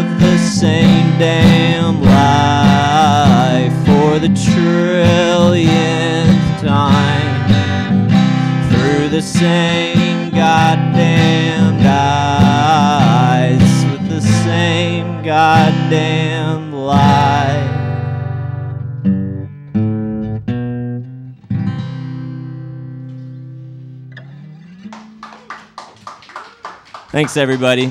live the same damn life for the trillionth time, through the same goddamn eyes, with the same goddamn lie. Thanks, everybody.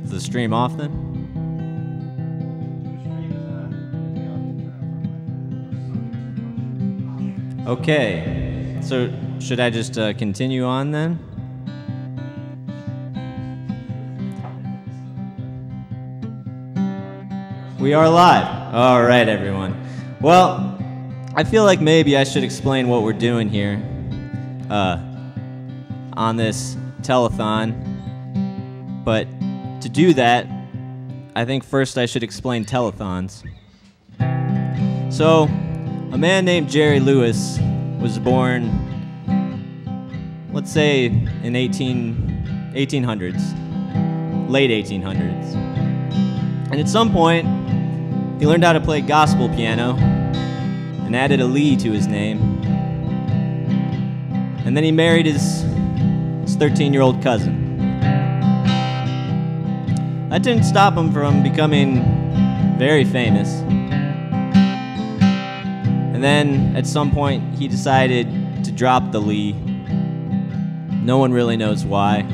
Is the stream off then? Okay, so should I just continue on then? We are live. All right, everyone. Well, I feel like maybe I should explain what we're doing here on this telethon. But to do that, I think first I should explain telethons. So, a man named Jerry Lewis was born, let's say, in 1800s, late 1800s. And at some point, he learned how to play gospel piano and added a Lee to his name. And then he married his 13-year-old cousin. That didn't stop him from becoming very famous. And then, at some point, he decided to drop the Lee. No one really knows why.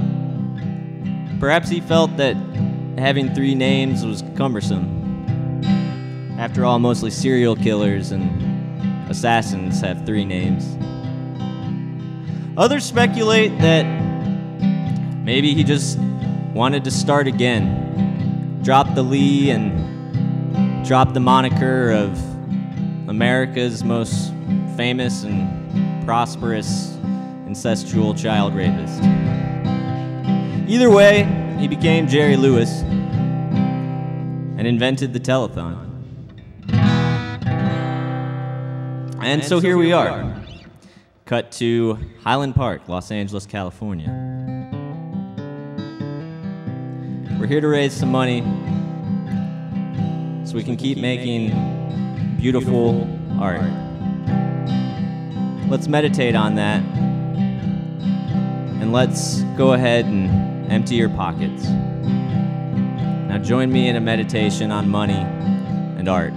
Perhaps he felt that having 3 names was cumbersome. After all, mostly serial killers and assassins have 3 names. Others speculate that maybe he just wanted to start again. Drop the Lee and drop the moniker of America's most famous and prosperous incestual child rapist. Either way, he became Jerry Lewis and invented the telethon. And so here we are, cut to Highland Park, Los Angeles, California. We're here to raise some money so we can keep making beautiful art. Let's meditate on that, and let's go ahead and empty your pockets. Now join me in a meditation on money and art.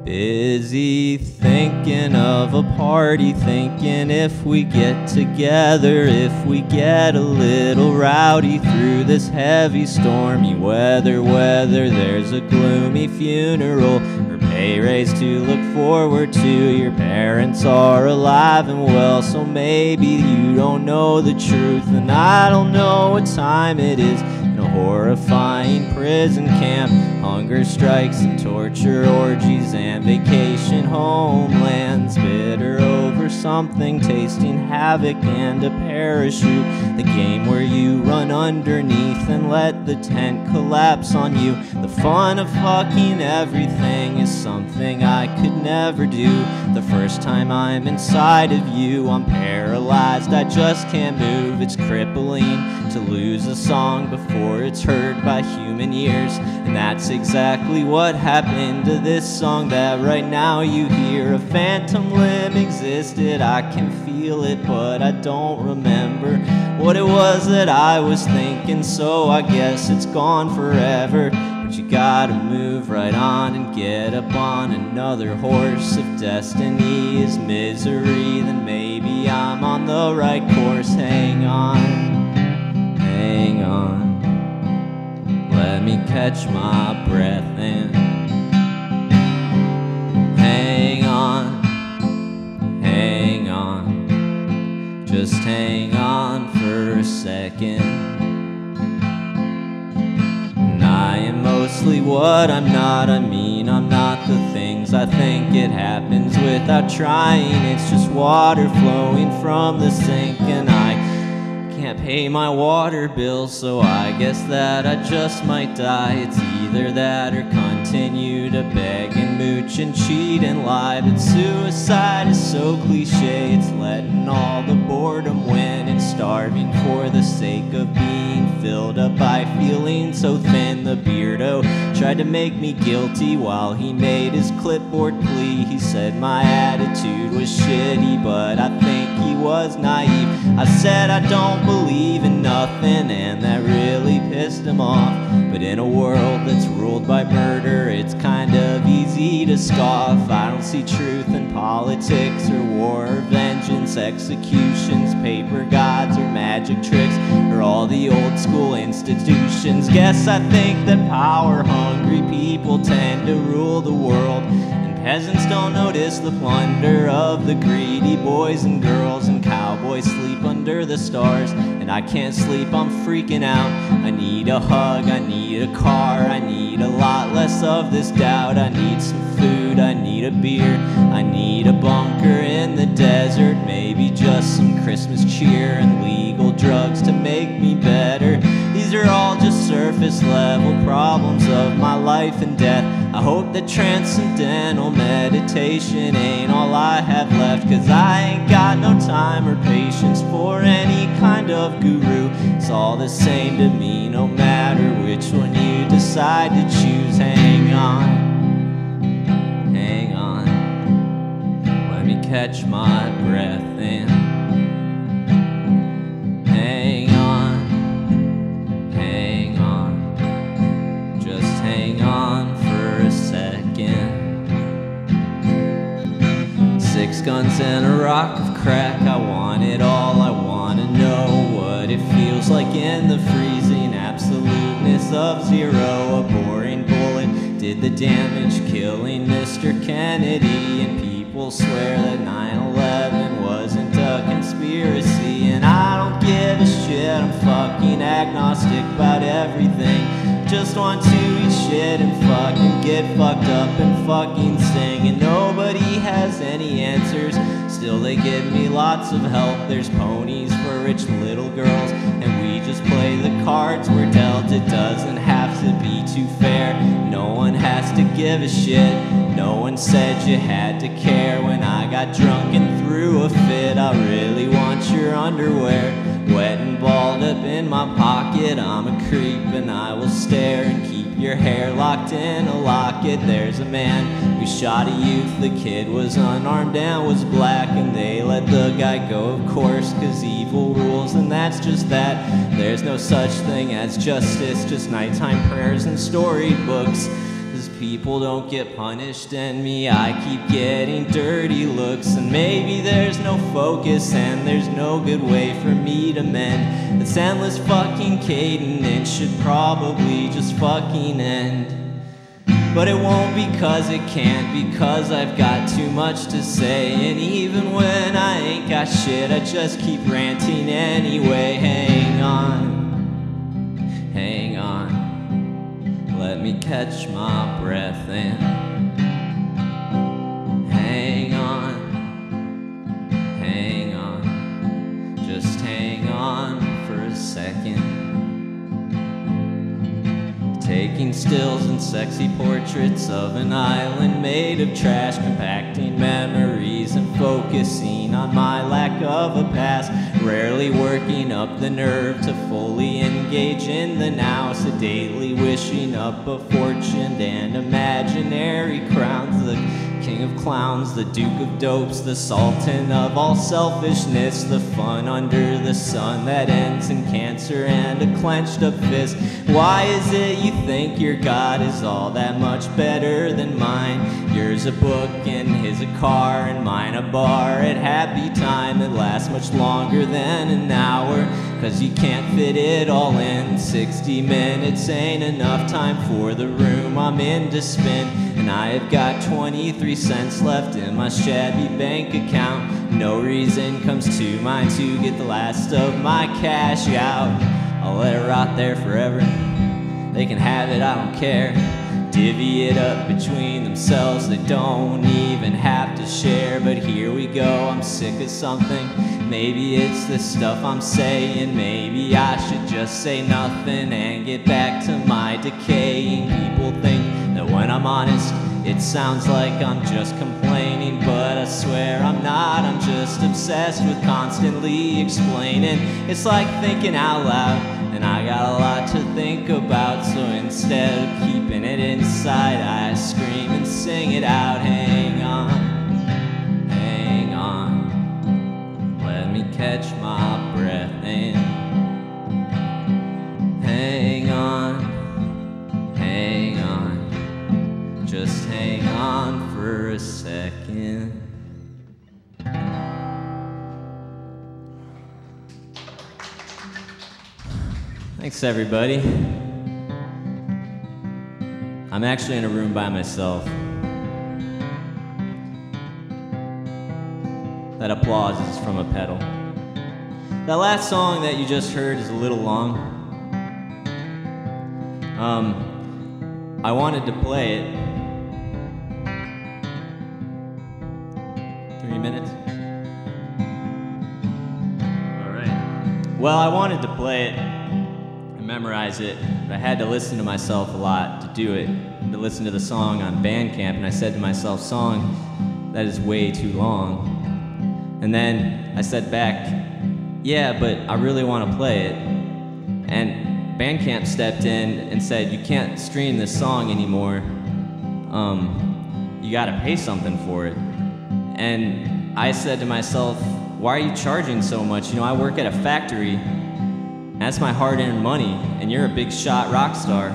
Busy thinking of a party, thinking if we get together, if we get a little rowdy through this heavy stormy weather, whether there's a gloomy funeral or pay raise to look forward to. Your parents are alive and well, so maybe you don't know the truth, and I don't know what time it is. In a horrifying prison camp, hunger strikes and torture orgies and vacation homelands, bitter over something, tasting havoc and a parachute, the game where you run underneath and let the tent collapse on you. The fun of fucking everything is something I could never do. The first time I'm inside of you, I'm paralyzed, I just can't move. It's crippling to lose a song before it's heard by human ears, and that's exactly what happened to this song that right now you hear. A phantom limb existed, I can feel it, but I don't remember what it was that I was thinking, so I guess it's gone forever. But you gotta move right on and get up on another horse. If destiny is misery, then maybe I'm on the right course. Hang on, hang on, let me catch my breath and hang on, just hang on for a second. And I am mostly what I'm not, I mean I'm not the things I think. It happens without trying, it's just water flowing from the sink, and I can't pay my water bill, so I guess that I just might die. It's either that or continue to beg and mooch and cheat and lie. But suicide is so cliche, it's letting all the boredom win and starving for the sake of being filled up by feeling so thin. The beardo tried to make me guilty while he made his clipboard plea. He said my attitude was shitty, but I think he was naive. I said I don't believe in nothing, and that really pissed him off. But in a world that's ruled by murder, it's kind of easy to scoff. I don't see truth in politics or war or vengeance, executions, paper gods or magic tricks, or all the old school institutions. Guess I think that power-hungry people tend to rule the world, and peasants don't notice the plunder of the greedy boys and girls, and cowboys sleep under the stars, and I can't sleep, I'm freaking out. I need a hug, I need a car, I need a lot less of this doubt. I need some food, I need a beer, I need a bunker in the desert, maybe just some Christmas cheer and legal drugs to make me better. These are all just surface level problems of my life and death. I hope that transcendental meditation ain't all I have left, 'cause I ain't got no time or patience for any kind of guru. It's all the same to me, no matter which one you decide to choose. Hang on, hang on, let me catch my breath in. Hang on, hang on, just hang on for a second. 6 guns and a rock of crack, I want it all. I want to know what it feels like in the freezing absoluteness of zero. A boring bullet did the damage, killing Mr. Kennedy, and people swear that 9/11 wasn't a conspiracy. And I don't give a shit, I'm fucking agnostic about everything. Just want to eat shit and fucking get fucked up and fucking sing. And nobody has any answers, still they give me lots of help. There's ponies for rich little girls, and we just play the cards we're dealt. It doesn't have to be too fair, no one has to give a shit. No one said you had to care. When I got drunk and threw a fit, I really want your underwear wet and balled up in my pocket. I'm a creep and I will stare and keep your hair locked in a locket. There's a man who shot a youth, the kid was unarmed and was black, and they let the guy go, of course, 'cause evil rules, and that's just that. There's no such thing as justice, just nighttime prayers and storybooks. People don't get punished, and me, I keep getting dirty looks. And maybe there's no focus and there's no good way for me to mend. This endless fucking cadence should probably just fucking end. But it won't, because it can't, because I've got too much to say. And even when I ain't got shit, I just keep ranting anyway. Hang on, hang on, let me catch my breath in. Hang on, just hang on for a second. Taking stills and sexy portraits of an island made of trash, compacting memories and focusing on my lack of a past. Rarely working up the nerve to fully engage in the now, sedately wishing up a fortune and imaginary crowns. The king of clowns, the duke of dopes, the sultan of all selfishness, the fun under the sun that ends in cancer and a clenched up fist. Why is it you think your God is all that much better than mine? Yours a book and his a car, and mine a bar at happy time that lasts much longer than an hour, 'cause you can't fit it all in. 60 minutes ain't enough time for the room I'm in to spin, and I have got 23 cents left in my shabby bank account. No reason comes to mind to get the last of my cash out. I'll let it rot there forever, they can have it, I don't care. divvy it up between themselves. They don't even have to share, but here we go. I'm sick of something. Maybe it's the stuff I'm saying. Maybe I should just say nothing and get back to my decaying. People think that when I'm honest, it sounds like I'm just complaining, but I swear I'm not. I'm just obsessed with constantly explaining. It's like thinking out loud, and I got a lot to think about. So instead of keeping it inside, I scream and sing it out. Hang on, hang on, let me catch my breath and hang on, hang on, just hang on for a second. Thanks, everybody. I'm actually in a room by myself. That applause is from a pedal. That last song that you just heard is a little long. I wanted to play it. 3 minutes? All right. Well, I wanted to play it and memorize it, but I had to listen to myself a lot to do it, and to listen to the song on Bandcamp, and I said to myself, song, that is way too long. And then I said back, yeah, but I really want to play it. And Bandcamp stepped in and said, you can't stream this song anymore. You gotta pay something for it. And I said to myself, why are you charging so much? You know, I work at a factory, and that's my hard-earned money, and you're a big shot rock star.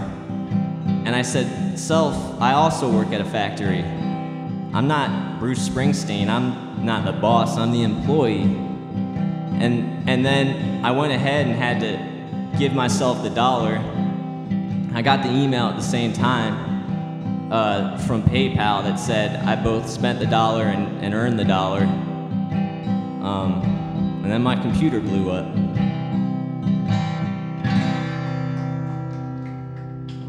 And I said, self, I also work at a factory. I'm not Bruce Springsteen, I'm not the boss, I'm the employee. And then I went ahead and had to give myself the $1. I got the email at the same time from PayPal that said I both spent the $1 and earned the $1. And then my computer blew up.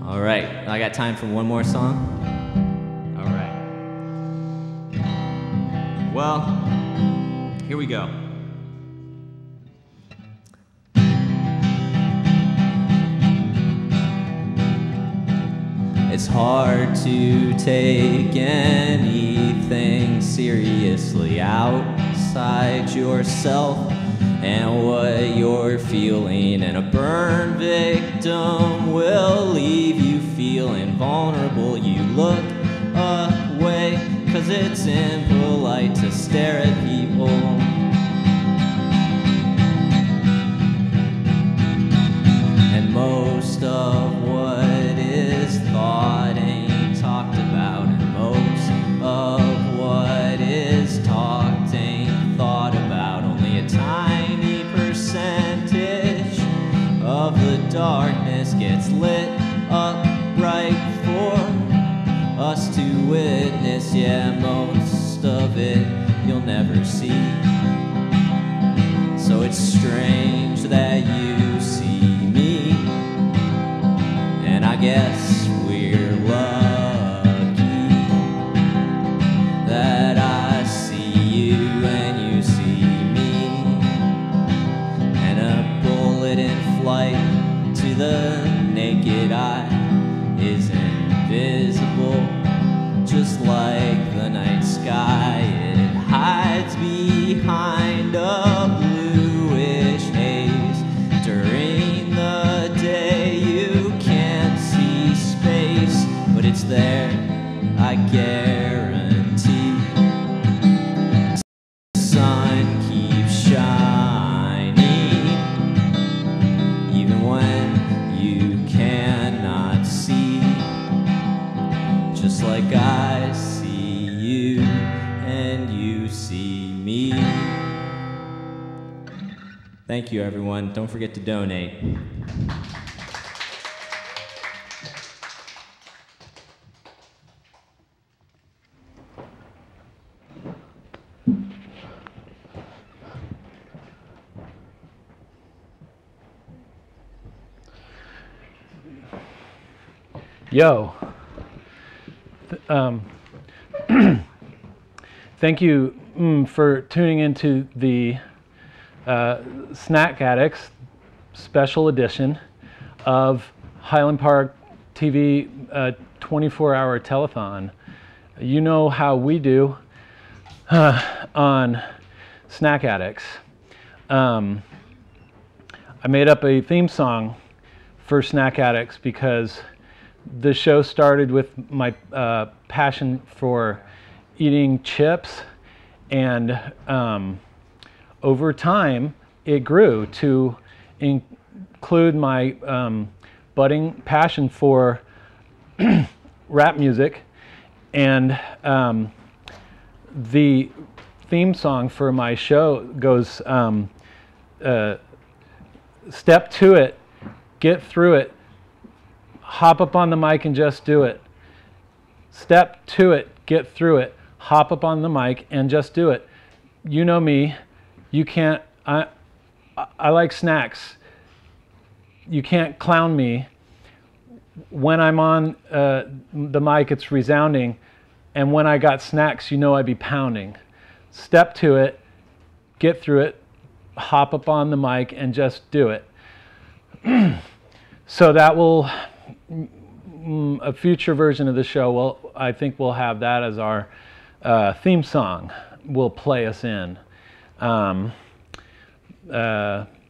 All right, I got time for one more song? All right. Well, here we go. It's hard to take anything seriously outside yourself and what you're feeling, and a burn victim will leave you feeling vulnerable. You look away 'cause it's impolite to stare at people. And most of what is thought ain't talked about, and most of what is talked ain't thought about. Only a tiny percentage of the darkness gets lit up right for us to witness. Yeah, most of it you'll never see. So it's strange that you see me, and I guess we're lucky that I see you and you see me. And a bullet in flight to the naked eye is invisible, just like the night sky. It hides behind a bluish haze. During the day you can't see space, but it's there, I guarantee. The sun keeps shining even when you cannot see, just like I see you and you see me. Thank you, everyone. Don't forget to donate. Yo, Thank you for tuning into the Snack Addicts special edition of Highland Park TV 24-hour telethon. You know how we do on Snack Addicts. I made up a theme song for Snack Addicts because the show started with my passion for eating chips, and over time it grew to include my budding passion for rap music, and the theme song for my show goes step to it, get through it, hop up on the mic and just do it. Step to it, get through it, hop up on the mic and just do it. You know me, you can't, I like snacks. You can't clown me. When I'm on the mic, it's resounding. And when I got snacks, you know I'd be pounding. Step to it, get through it, hop up on the mic and just do it. So that will, a future version of the show, I think we'll have that as our theme song. Will play us in the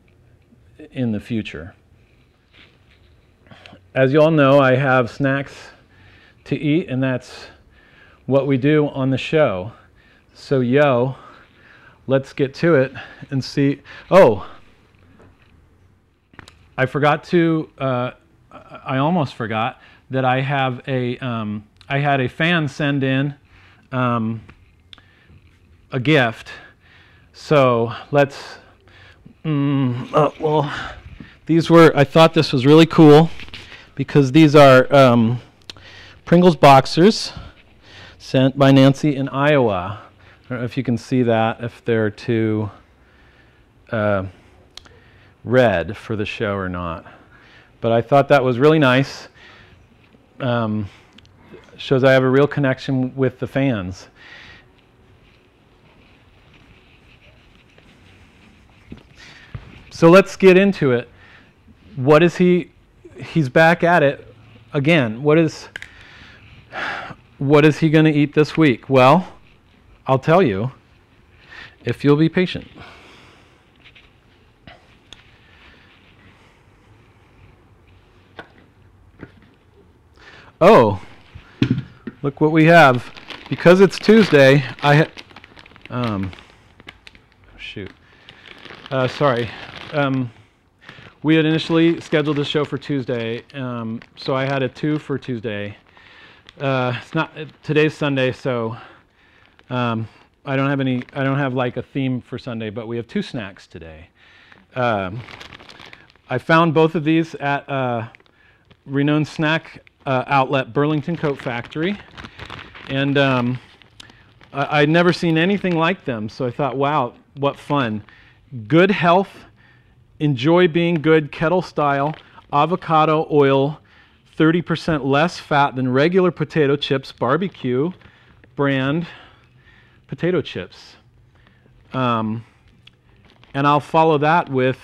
future. As you all know, I have snacks to eat, and that's what we do on the show. So let's get to it and see. Oh, I forgot to, I almost forgot that I have I had a fan send in a gift. So let's, well, these were, I thought this was really cool because these are Pringles boxers sent by Nancy in Iowa. I don't know if you can see that, if they're too red for the show or not. But I thought that was really nice. Shows I have a real connection with the fans. So let's get into it. What is he's back at it again. What is he going to eat this week? Well, I'll tell you if you'll be patient. Oh, look what we have. Because it's Tuesday, sorry. We had initially scheduled this show for Tuesday, so I had a 2 for Tuesday. It's not, today's Sunday, so I don't have like a theme for Sunday, but we have 2 snacks today. I found both of these at renowned snack outlet, Burlington Coat Factory, and I'd never seen anything like them, so I thought, wow, what fun. Good health, enjoy being good, kettle style, avocado oil, 30% less fat than regular potato chips, barbecue brand potato chips. And I'll follow that with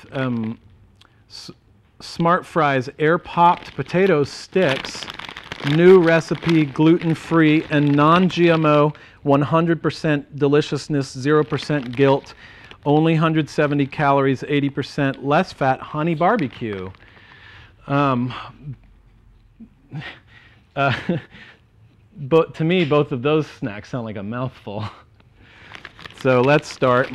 Smart Fries air-popped potato sticks, new recipe, gluten-free and non-GMO, 100% deliciousness, 0% guilt, only 170 calories, 80% less fat, honey barbecue. But to me, both of those snacks sound like a mouthful. So let's start.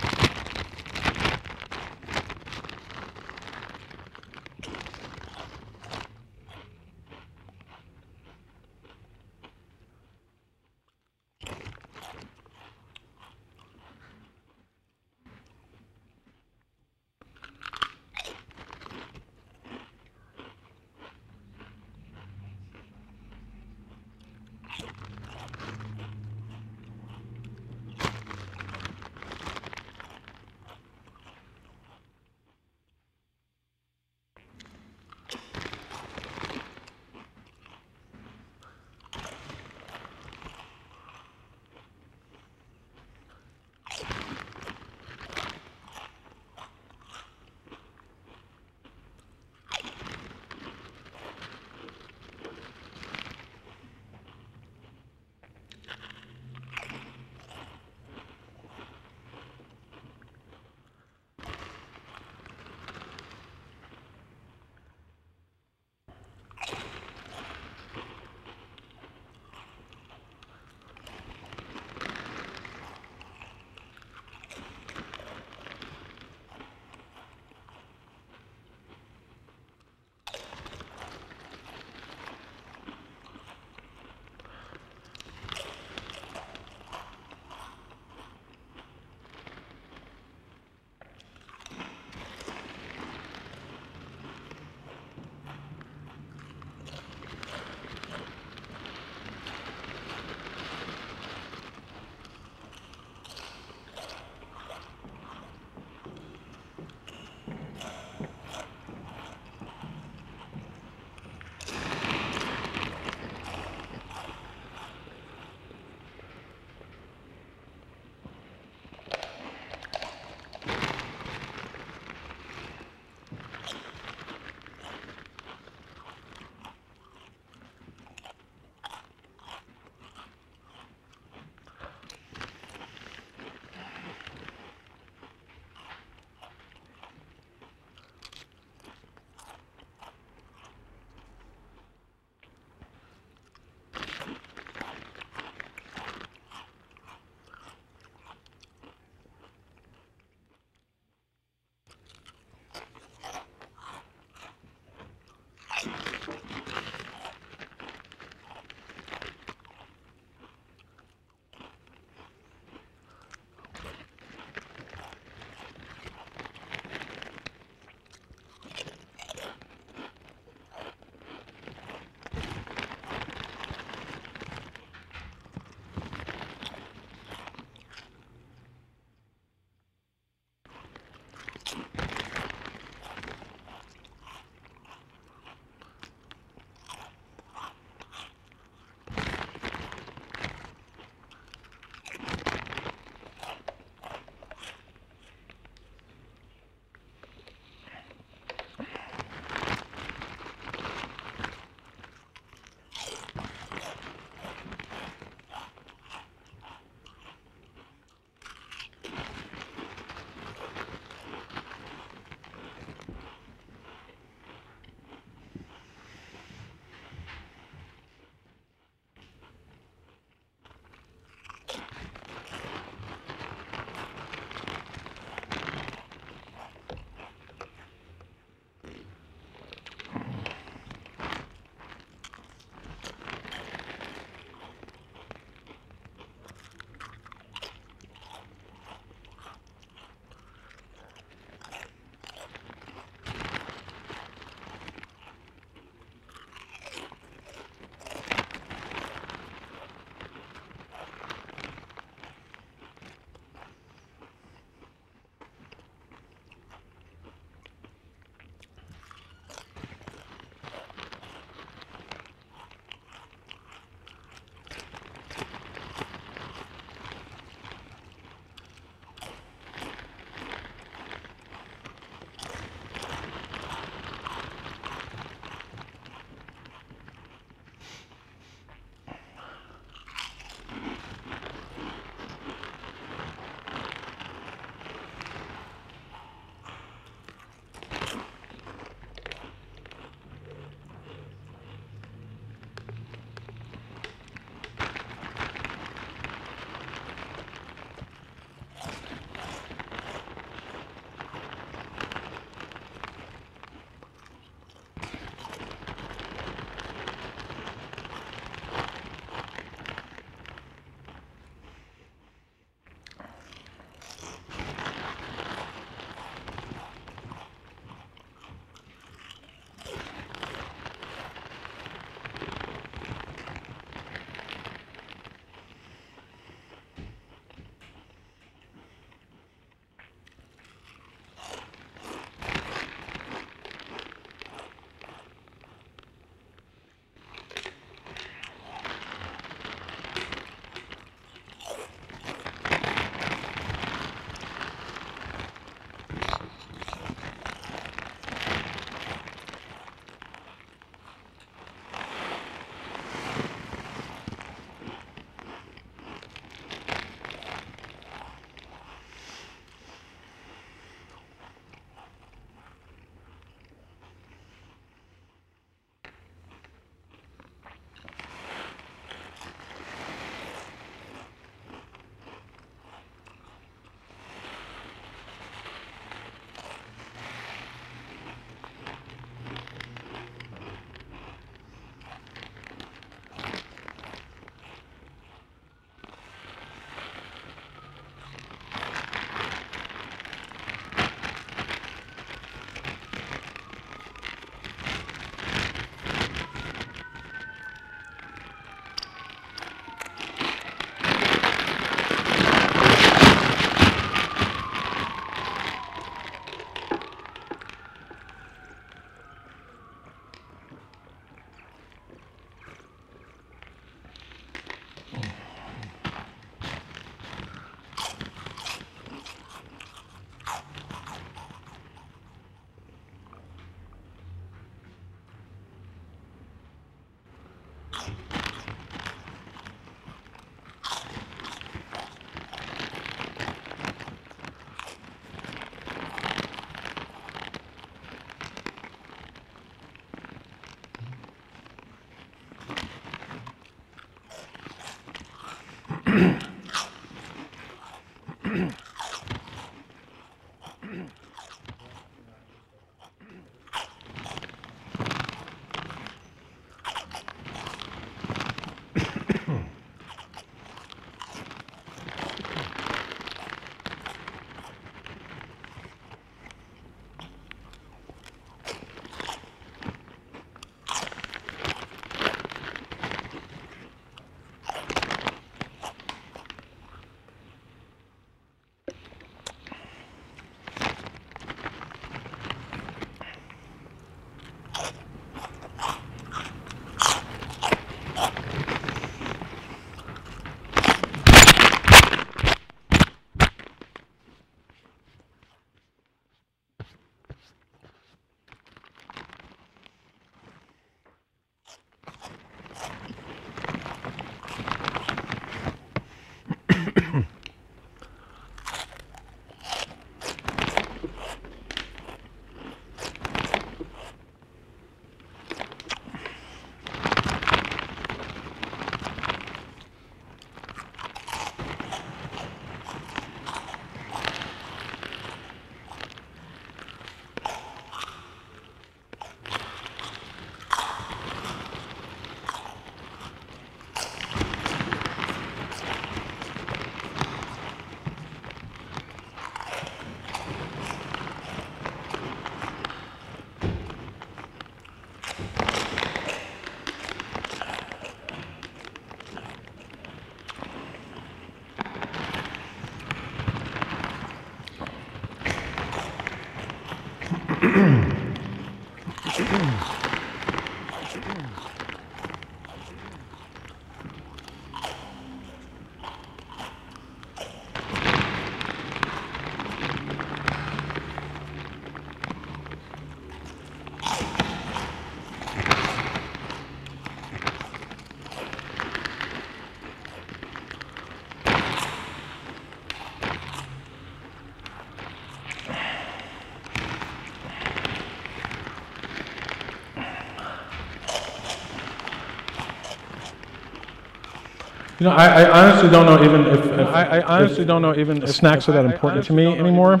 You know, I honestly don't know even if snacks are that important to me anymore.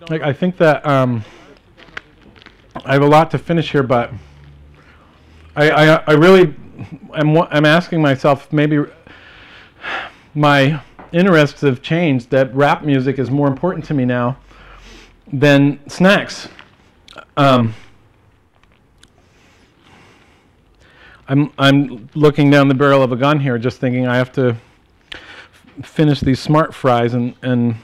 Like, I think that I have a lot to finish here, but I really I'm asking myself, maybe my interests have changed, that rap music is more important to me now than snacks. I'm looking down the barrel of a gun here, just thinking I have to finish these smart fries, and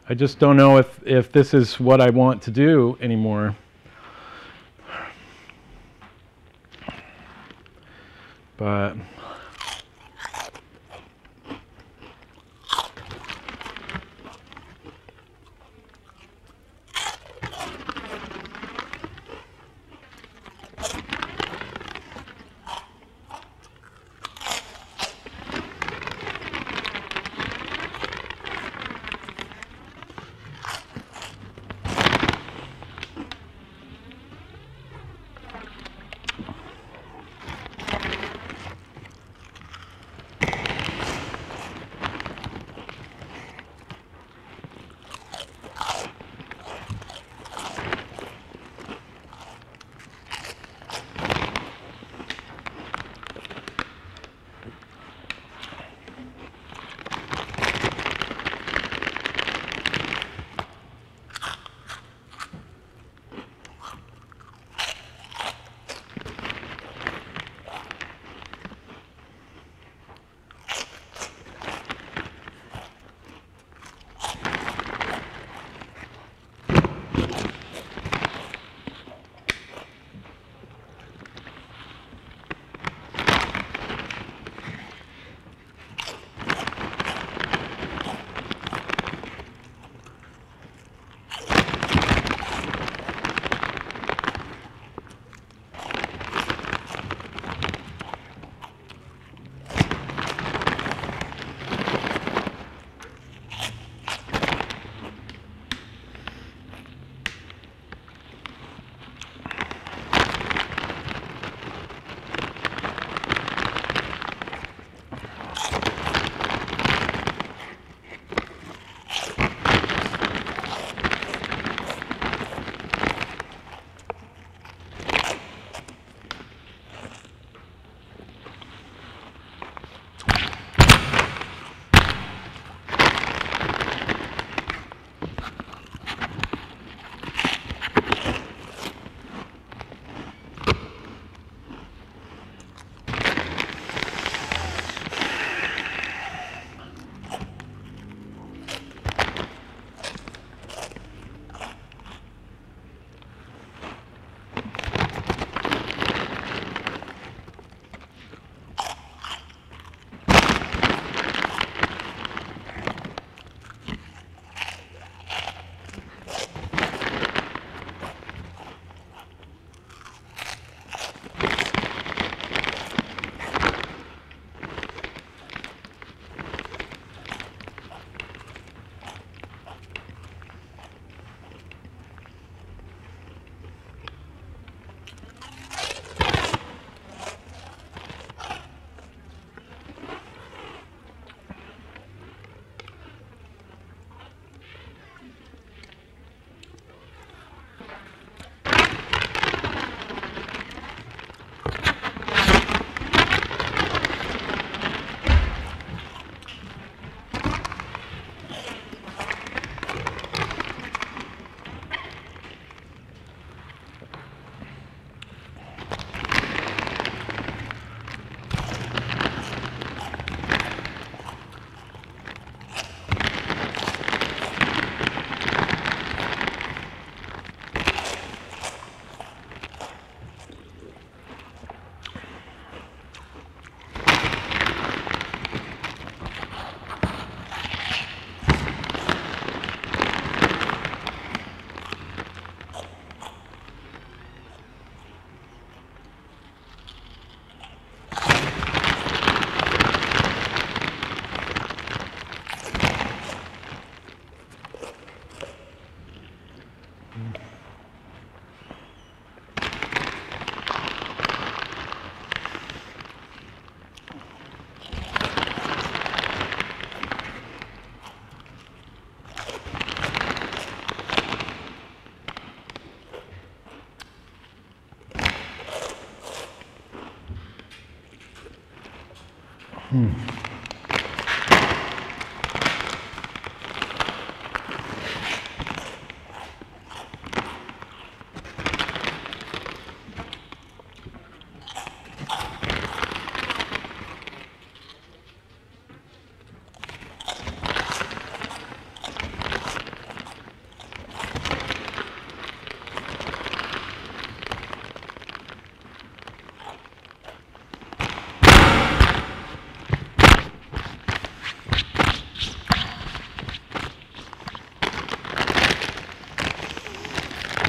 I just don't know if this is what I want to do anymore. But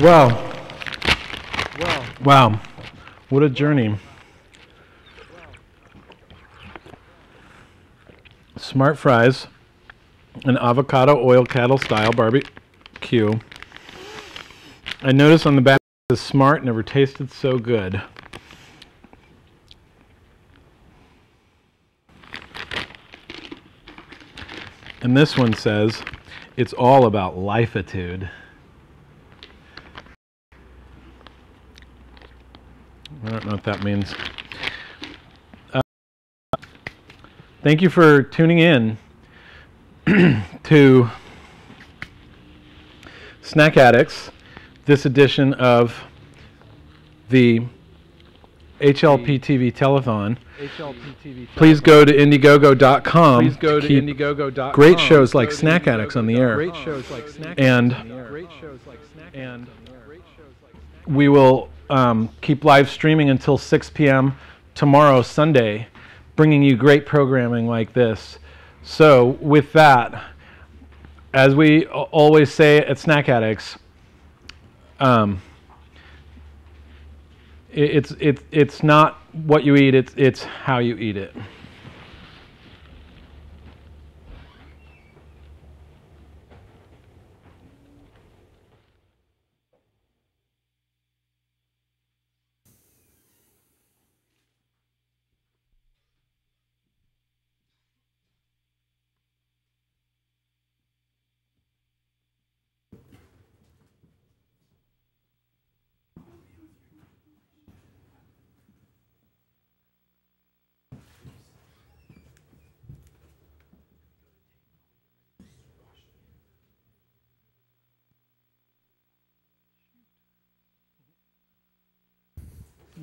Wow. Wow. What a journey. Smart fries, an avocado oil cattle style barbecue. I noticed on the back it says smart, never tasted so good. And this one says, it's all about lifeitude. I don't know what that means. Thank you for tuning in to Snack Addicts, this edition of the HLPTV Telethon. Please go to Indiegogo.com. Keep great shows like Snack Addicts on the air. And we will keep live streaming until 6 p.m. tomorrow, Sunday, bringing you great programming like this. So with that, as we always say at Snack Addicts, it's not what you eat, it's how you eat it.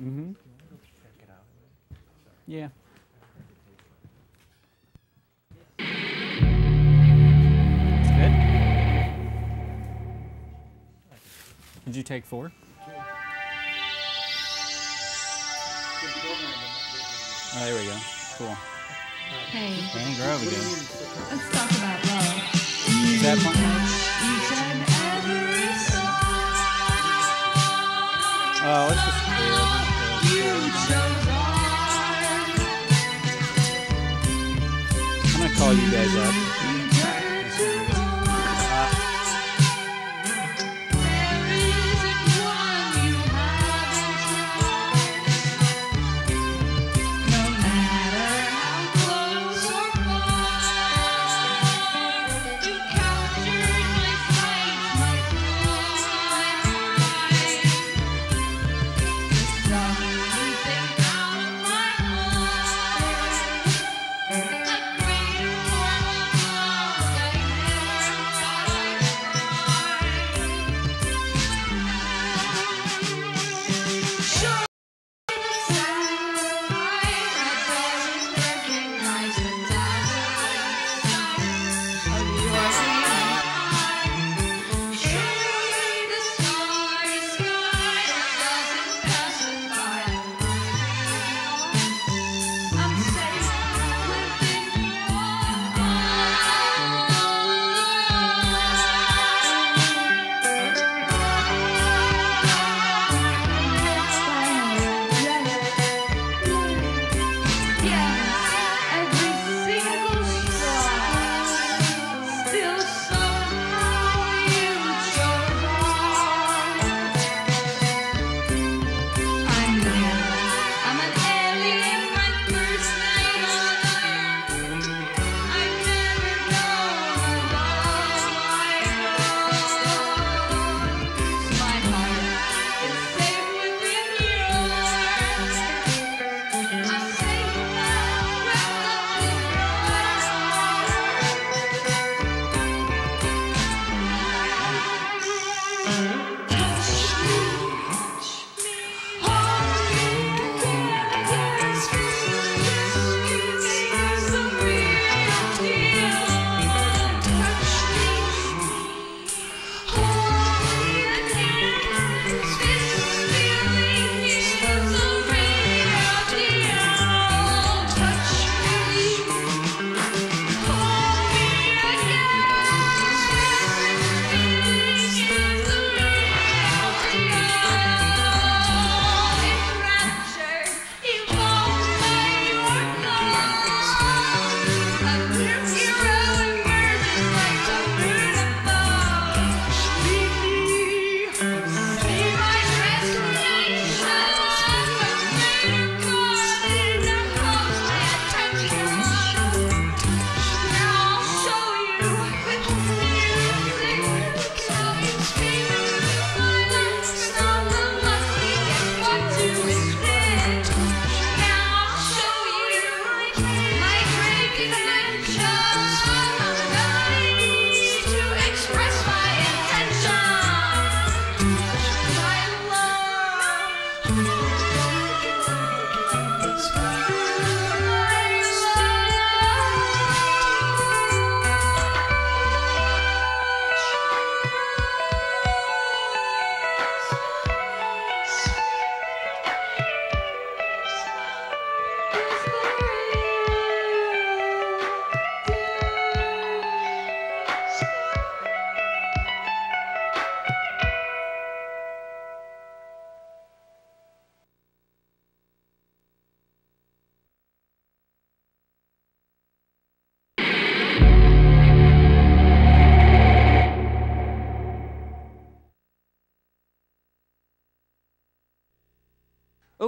Mm-hmm. Yeah. Good. Did you take 4? Oh, there we go. Cool. Hey, Danny Grove again. let's talk about love. Is that fun? Each and every song Oh, let's just you chose I'm gonna call you guys up.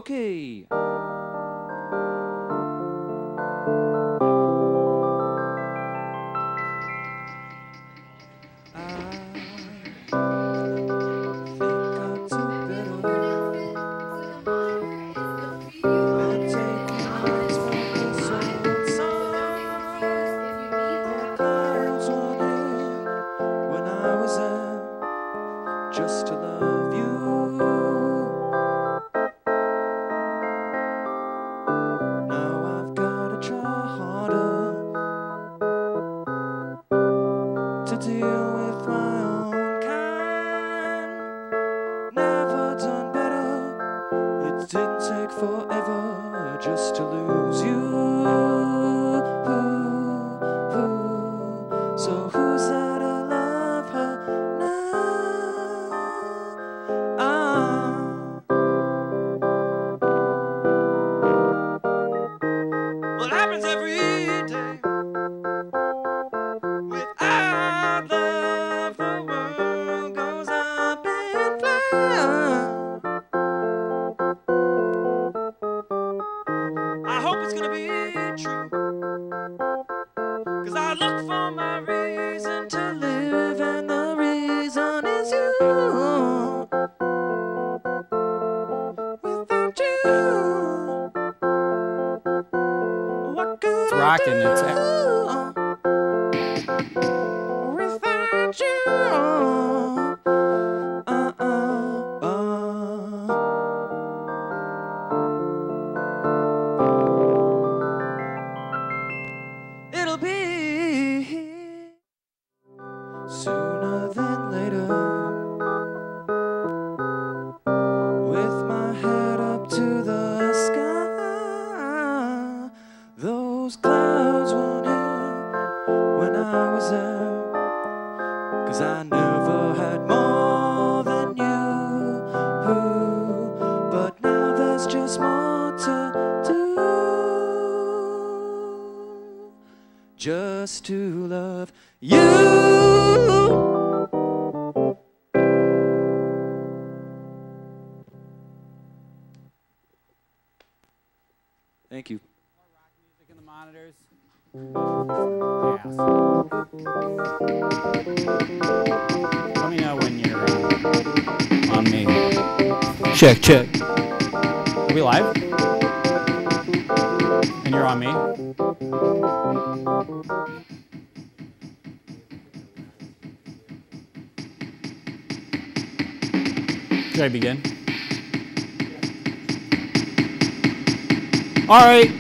Okay. Just to love you. Now I've gotta try harder to deal with my own kind. Never done better. It didn't take forever just to lose you. So who's there to love her now? Well, it happens every day. Without love, the world goes up in flames. I hope it's gonna be true, 'cause I look for my reason to live, and the reason is you. Without you, what could It's rocking. I It's do? Without you, it'll be sooner than later. With my head up to the sky, those clouds weren't here when I was there, 'cause I never had more than you. But now there's just more to do, just to love you. Thank you. Music in the monitors. Yes. Let me know when you're on me. Check, check. Are we live? And you're on me? Should I begin? All right.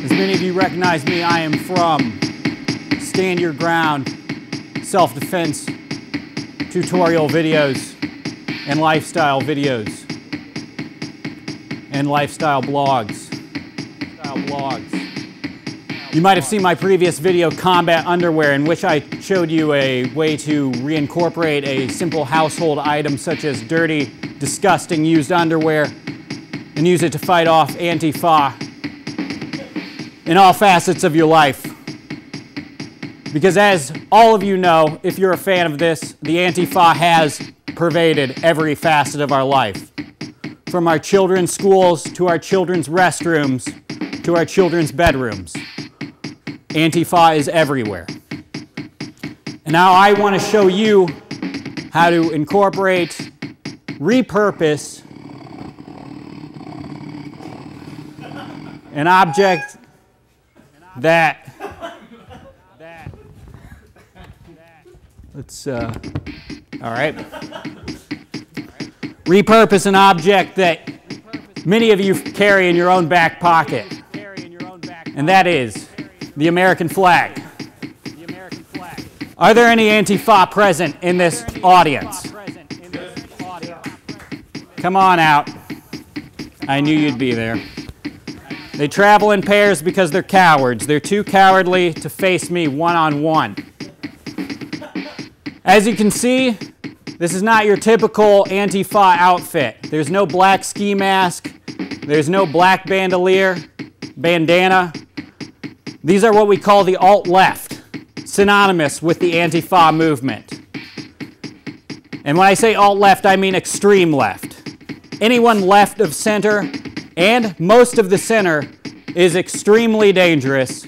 As many of you recognize me, I am from Stand Your Ground, self-defense tutorial videos, and lifestyle videos, and lifestyle blogs. You might have seen my previous video, Combat Underwear, in which I showed you a way to reincorporate a simple household item such as dirty, disgusting used underwear and use it to fight off Antifa in all facets of your life. Because as all of you know, if you're a fan of this, the Antifa has pervaded every facet of our life. From our children's schools, to our children's restrooms, to our children's bedrooms. Antifa is everywhere. And now I want to show you how to incorporate, repurpose an object that all right. Repurpose an object that many of you carry in your own back pocket, and that is the American flag. Are there any Antifa present in this audience? Come on out. I knew you'd be there. They travel in pairs because they're cowards. They're too cowardly to face me one-on-one. As you can see, this is not your typical Antifa outfit. There's no black ski mask. There's no black bandana. These are what we call the alt-left, synonymous with the Antifa movement. And when I say alt-left, I mean extreme left. Anyone left of center and most of the center is extremely dangerous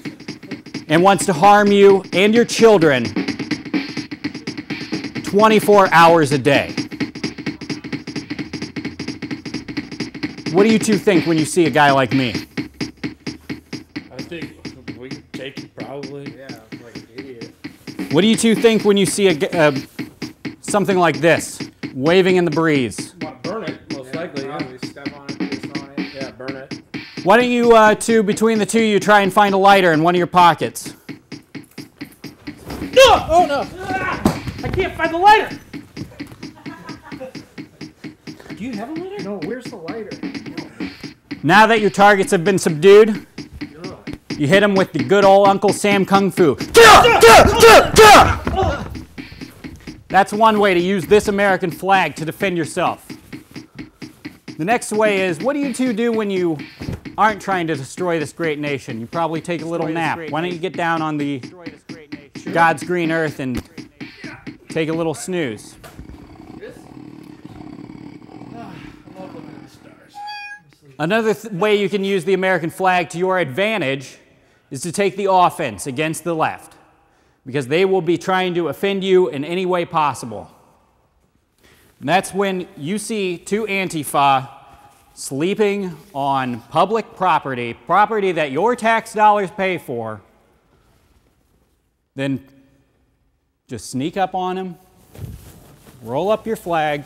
and wants to harm you and your children 24 hours a day. What do you two think when you see a guy like me? I think we could take it probably. Yeah, like an idiot. What do you two think when you see something like this, waving in the breeze? Well, burn it, most likely. Yeah. Probably step on it, piss on it. Yeah, burn it. Why don't you two, between the two of you, try and find a lighter in one of your pockets? Oh no! I can't find the lighter. Do you have a lighter? No, where's the lighter? Now that your targets have been subdued, you hit them with the good old Uncle Sam Kung Fu. That's one way to use this American flag to defend yourself. The next way is, what do you two do when you aren't trying to destroy this great nation? You probably take a little nap. Why don't you get down on the God's green earth and take a little snooze? Another way you can use the American flag to your advantage is to take the offense against the left, because they will be trying to offend you in any way possible. And that's when you see two Antifa sleeping on public property, property that your tax dollars pay for, then just sneak up on them, roll up your flag,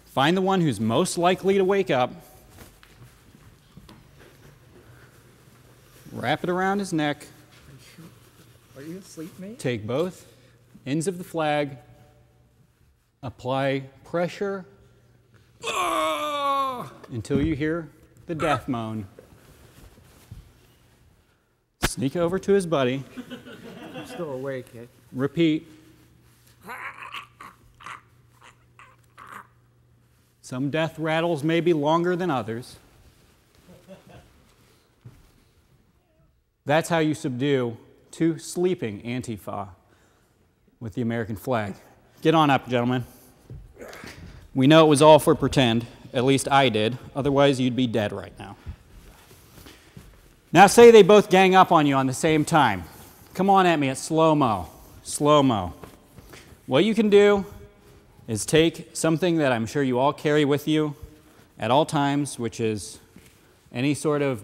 find the one who's most likely to wake up, wrap it around his neck, Are you asleep, mate? take both ends of the flag, apply pressure until you hear the death moan. Sneak over to his buddy, I'm still awake, kid. repeat. Some death rattles may be longer than others. That's how you subdue two sleeping Antifa with the American flag. Get on up, gentlemen. We know it was all for pretend. At least I did. Otherwise, you'd be dead right now. Now say they both gang up on you on the same time. Come on at me at slow-mo. Slow-mo. What you can do is take something that I'm sure you all carry with you at all times, which is any sort of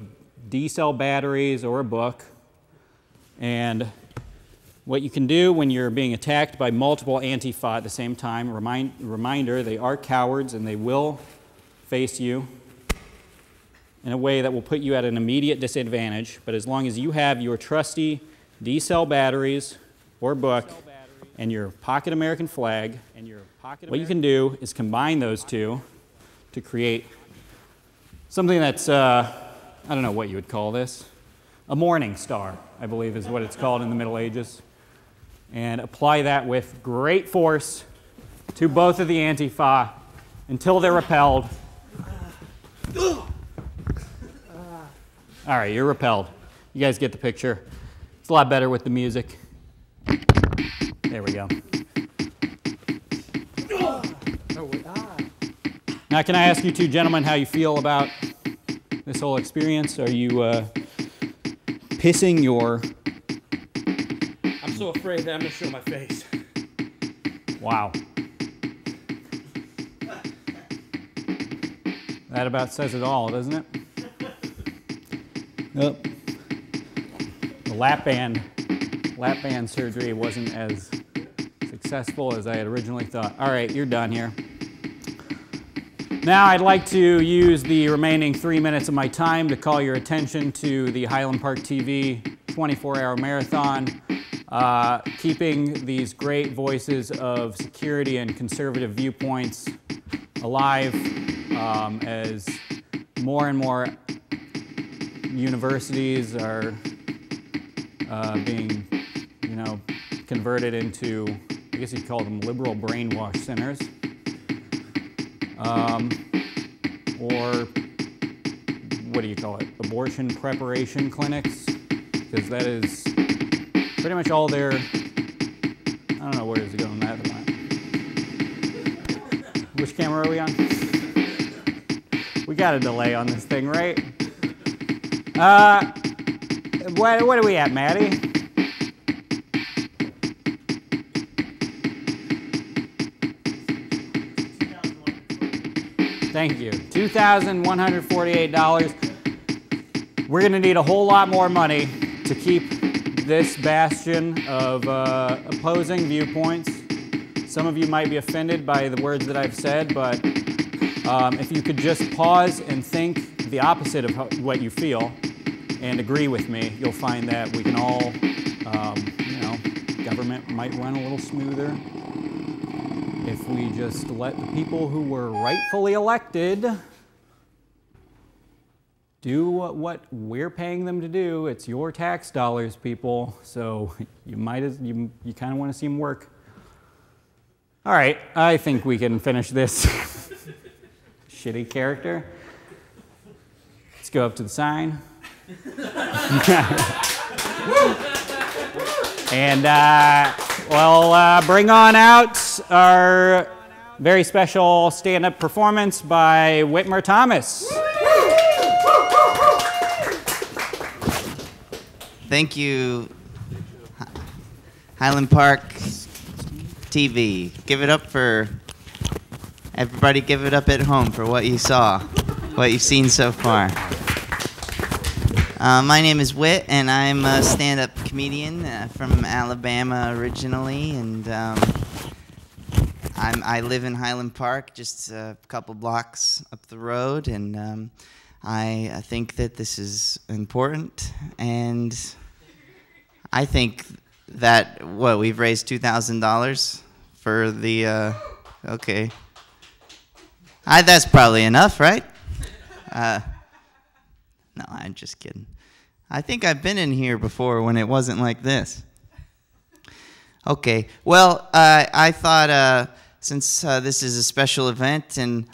D-cell batteries or a book. And what you can do when you're being attacked by multiple Antifa at the same time, reminder, they are cowards and they will face you in a way that will put you at an immediate disadvantage. But as long as you have your trusty D-cell batteries or book and your pocket American flag, what you can do is combine those two to create something that's, I don't know what you would call this, a morning star, I believe is what it's called in the Middle Ages, and apply that with great force to both of the Antifa until they're repelled. All right, you're repelled. You guys get the picture. It's a lot better with the music. There we go. Now, can I ask you two gentlemen how you feel about this whole experience? Are you pissing your... I'm so afraid that I'm gonna show my face. Wow. That about says it all, doesn't it? Yep. The lap band surgery wasn't as successful as I had originally thought. All right, you're done here. Now I'd like to use the remaining 3 minutes of my time to call your attention to the Highland Park TV 24-hour marathon, keeping these great voices of security and conservative viewpoints alive as more and more universities are being, converted into, I guess you'd call them liberal brainwash centers. Or what do you call it? Abortion preparation clinics, because that is pretty much all their, I don't know where is it going that. Which camera are we on? We got a delay on this thing, right? What are we at, Maddie? Thank you. $2,148. We're going to need a whole lot more money to keep this bastion of opposing viewpoints. Some of you might be offended by the words that I've said, but if you could just pause and think the opposite of what you feel and agree with me, you'll find that we can all, government might run a little smoother if we just let the people who were rightfully elected do what we're paying them to do. It's your tax dollars, people, so you kind of want to see them work. All right, I think we can finish this shitty character. Let's go up to the sign. And we'll bring on out our very special stand-up performance by Whitmer Thomas. Thank you, Highland Park TV. Give it up for everybody. Give it up at home for what you saw, what you've seen so far. My name is Whit, and I'm a stand-up comedian from Alabama originally, and I live in Highland Park, just a couple blocks up the road, and I think that this is important, and I think that, we've raised $2,000 for the, okay. That's probably enough, right? No, I'm just kidding. I think I've been in here before when it wasn't like this. Okay, well, I thought since this is a special event and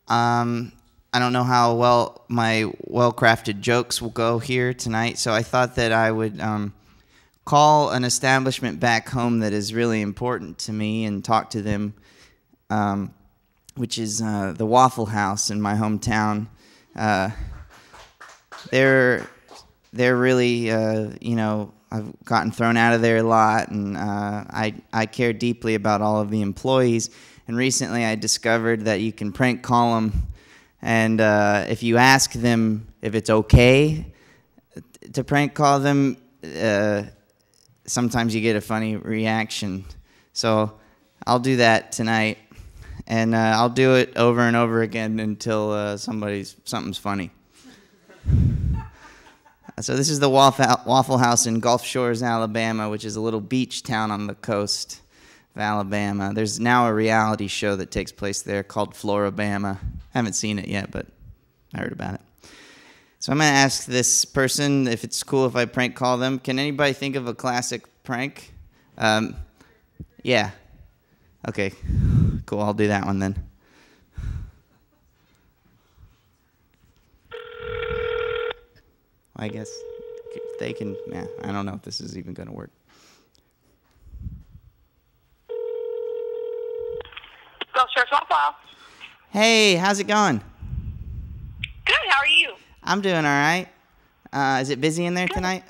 I don't know how well my well-crafted jokes will go here tonight, so I thought that I would call an establishment back home that is really important to me and talk to them, which is the Waffle House in my hometown. They're really, I've gotten thrown out of there a lot, and I care deeply about all of the employees. And recently I discovered that you can prank call them, and if you ask them if it's okay to prank call them, sometimes you get a funny reaction. So I'll do that tonight, and I'll do it over and over again until something's funny. So this is the Waffle House in Gulf Shores, Alabama, which is a little beach town on the coast of Alabama. There's now a reality show that takes place there called Florabama. I haven't seen it yet, but I heard about it. So I'm going to ask this person if it's cool if I prank call them. Can anybody think of a classic prank? Yeah. Okay. Cool. I'll do that one then. I guess they can, I don't know if this is even going to work. Gulf Shores Waffle. Hey, how's it going? Good, how are you? I'm doing all right. Is it busy in there tonight?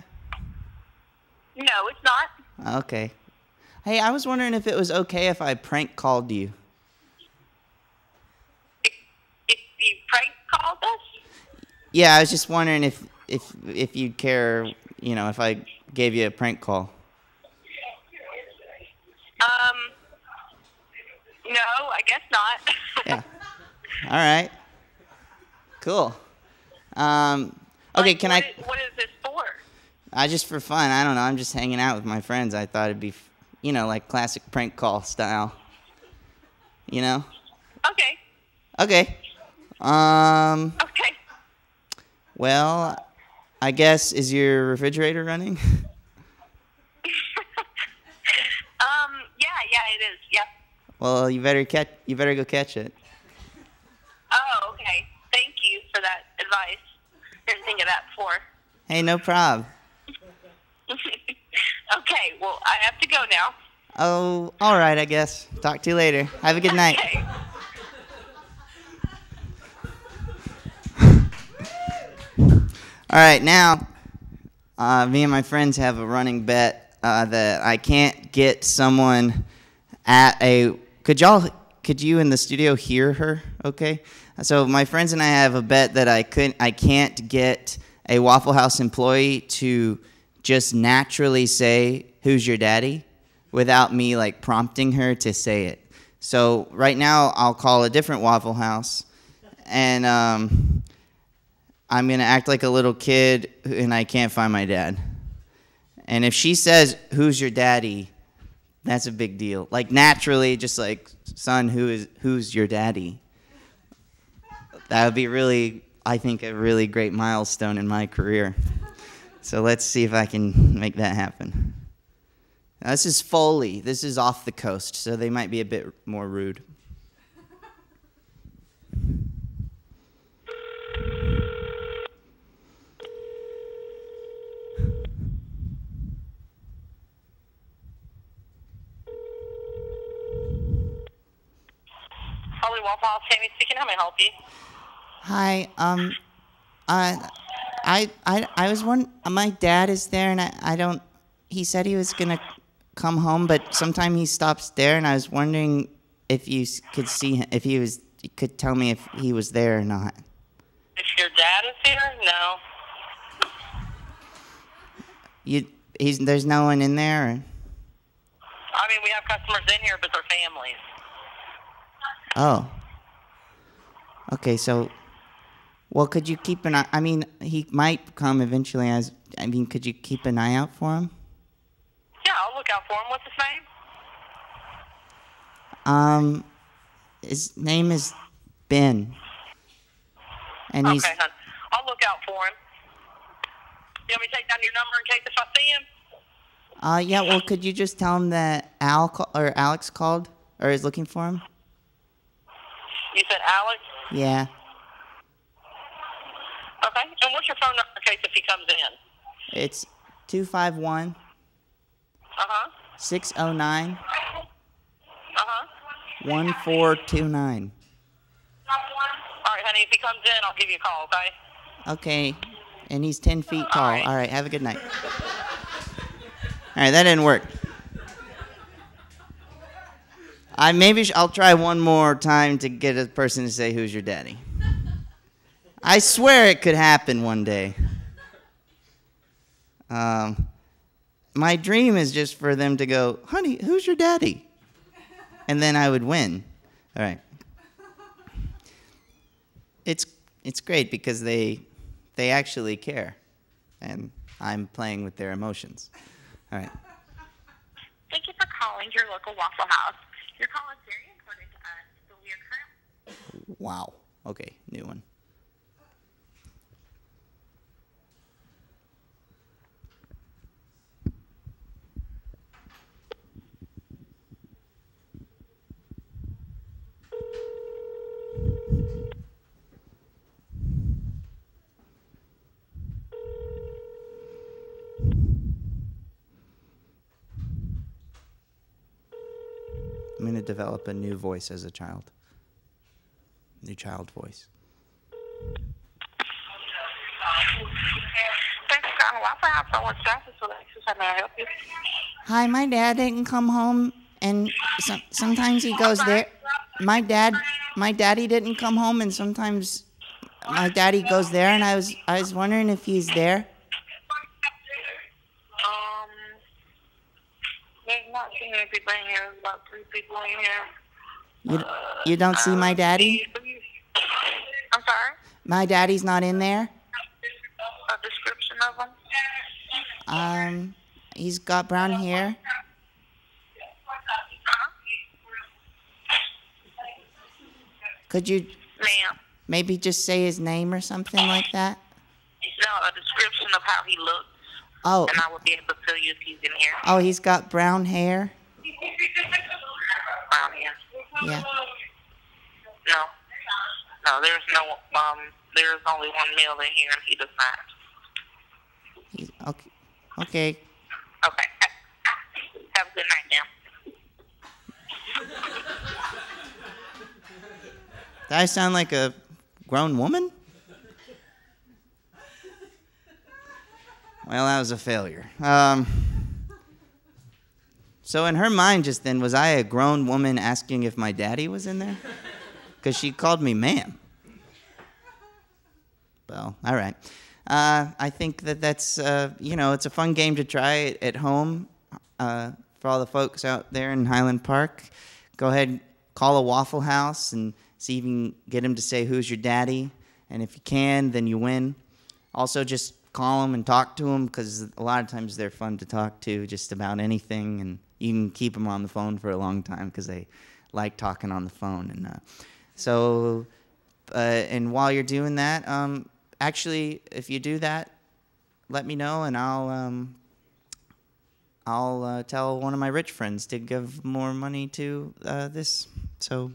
No, it's not. Okay. Hey, I was wondering if it was okay if I prank called you. If you prank called us? Yeah, I was just wondering if you'd care, if I gave you a prank call. No, I guess not. Yeah. All right. Cool. Okay, can I... What is this for? Just for fun. I don't know. I'm just hanging out with my friends. I thought it'd be, like classic prank call style. Okay. Okay. Okay. Well, I guess, is your refrigerator running? Yeah, it is. Yep. Well, you better go catch it. Oh, okay. Thank you for that advice. Didn't think of that before. Hey, no problem. Okay, well, I have to go now. Oh, all right, I guess. Talk to you later. Have a good night. Okay. All right, now, me and my friends have a running bet that I can't get someone at a. Could you in the studio hear her? Okay. So my friends and I have a bet that I can't get a Waffle House employee to just naturally say, "Who's your daddy?" without me like prompting her to say it. So right now, I'll call a different Waffle House, and I'm going to act like a little kid, and I can't find my dad. And if she says, "Who's your daddy?" that's a big deal. Like, naturally, just like, "Son, who's your daddy?" That would be really, I think, a really great milestone in my career. So let's see if I can make that happen. Now, this is Foley. This is off the coast, so they might be a bit more rude. Holly Waffle House, Tammy speaking. How may I help you? Hi, I was wondering, my dad is there, and I don't, he said he was gonna come home, but sometime he stops there, and I was wondering if you could see him, if he was, you could tell me if he was there or not. If your dad is here? No. There's no one in there? Or? I mean, we have customers in here, but they're families. Oh. Okay, so, well, could you keep an eye, I mean, he might come eventually could you keep an eye out for him? Yeah, I'll look out for him. What's his name? His name is Ben. And he's, Okay, hon. I'll look out for him. You want me to take down your number in case if I see him? yeah, well, could you just tell him that Alex called, or is looking for him? You said Alex? Yeah. Okay, and what's your phone number in case if he comes in? It's 251 Uh-huh. 609 Uh-huh. 1429. All right, honey, if he comes in, I'll give you a call, okay? Okay, and he's 10 feet tall. All right. All right, have a good night. All right, that didn't work. I'll try one more time to get a person to say, "Who's your daddy?" I swear it could happen one day. My dream is just for them to go, "Honey, who's your daddy?" And then I would win. All right. It's great because they actually care, and I'm playing with their emotions. All right. Thank you for calling your local Waffle House. Your call is very important to us, so we are currently... Wow. Okay, new one. I'm going to develop a new voice as a child. New child voice. Thanks for calling Waffle House. I want status for that. How may I help you? Hi, my dad didn't come home, and sometimes he goes there. My daddy didn't come home, and sometimes my daddy goes there, and I was wondering if he's there. There's not too many people in here. There's about 3 people in here. You don't see my daddy? I'm sorry? My daddy's not in there? A description of him? He's got brown hair. Could you Ma'am? maybe just say his name or something like that? No, a description of how he looks. Oh. And I will be able to tell you if he's in here. Oh, he's got brown hair? Brown hair. Yeah. No. No, there's there's only one male in here, and he does not. Okay. Okay. Okay. Have a good night, ma'am. Did I sound like a grown woman? Well, that was a failure. So in her mind just then, was I a grown woman asking if my daddy was in there? Because she called me ma'am. Well, all right. I think that's, it's a fun game to try at home for all the folks out there in Highland Park. Go ahead, call a Waffle House and see if you can get him to say, who's your daddy? And if you can, then you win. Also, just call them and talk to them, because a lot of times they're fun to talk to just about anything, and you can keep them on the phone for a long time because they like talking on the phone. And and while you're doing that, actually, if you do that, let me know, and I'll tell one of my rich friends to give more money to this. So,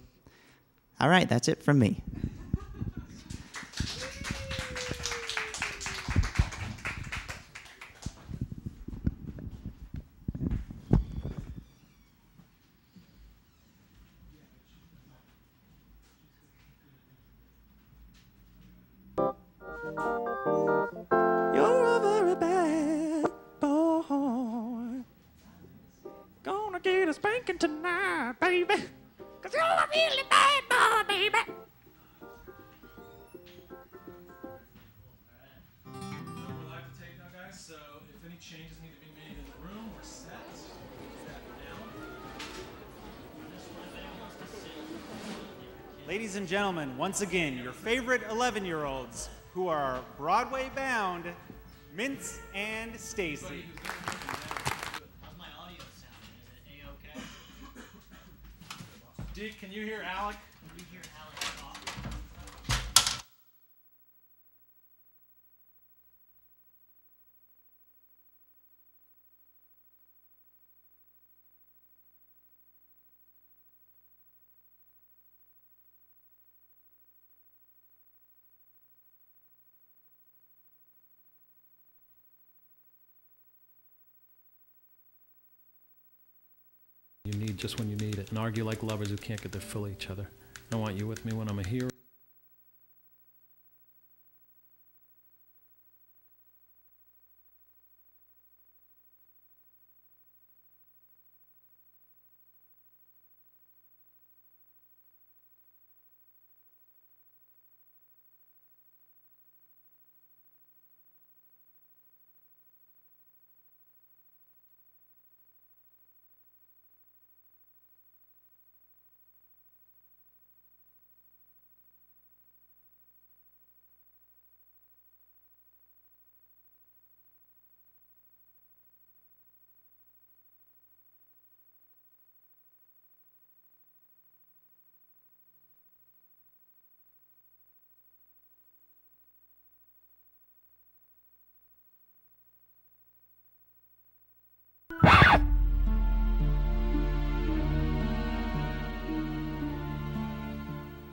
all right, that's it from me. You're a very bad boy. Gonna get a spanking tonight, baby. 'Cause you're a really bad boy, baby. We're live to tape now, guys, so if any changes need to be made in the room or set, Ladies and gentlemen, once again, your favorite 11-year-olds who are Broadway-bound, Mince and Stacy. How's my audio sounding? Is it A-okay? Deke, can you hear Alec? Can you hear Alex talk? You need just when you need it, and argue like lovers who can't get their fill of each other. I want you with me when I'm a hero.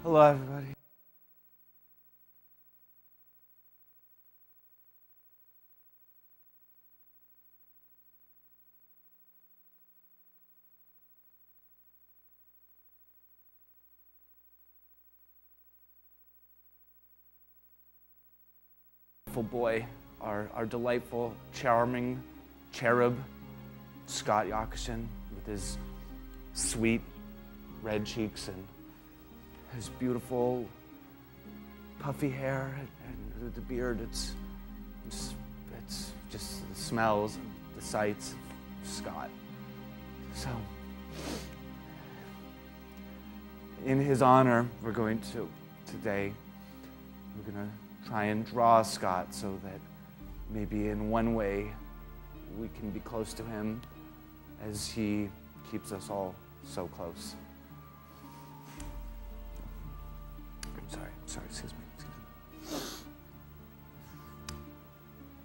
Hello, everybody. Boy, our delightful, charming cherub, Scott Yakishin, with his sweet red cheeks and his beautiful puffy hair and the beard. It's just the smells and the sights of Scott. So, in his honor, we're going to try and draw Scott so that maybe in one way we can be close to him as he keeps us all so close. Sorry, excuse me.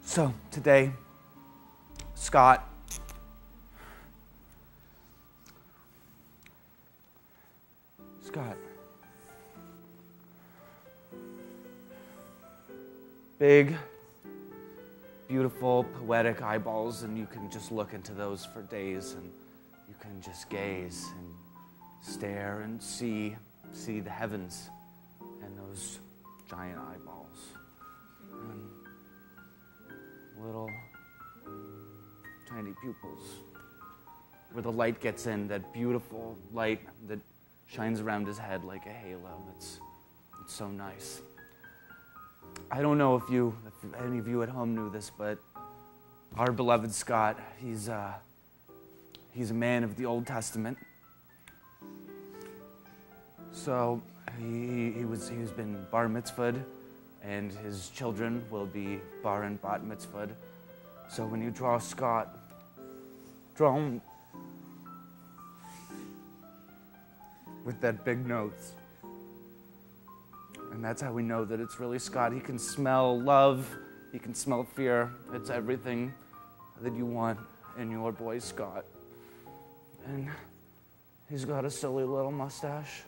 So, today, Scott big, beautiful, poetic eyeballs, and you can just look into those for days, and you can just gaze and stare and see the heavens those giant eyeballs. And little tiny pupils. Where the light gets in, that beautiful light that shines around his head like a halo. It's so nice. I don't know if any of you at home knew this, but our beloved Scott, he's a man of the Old Testament. So he's been bar mitzvahed, and his children will be bar and bat mitzvahed. So when you draw Scott, draw him with that big nose. And that's how we know that it's really Scott. He can smell love, he can smell fear. It's everything that you want in your boy Scott. And he's got a silly little mustache.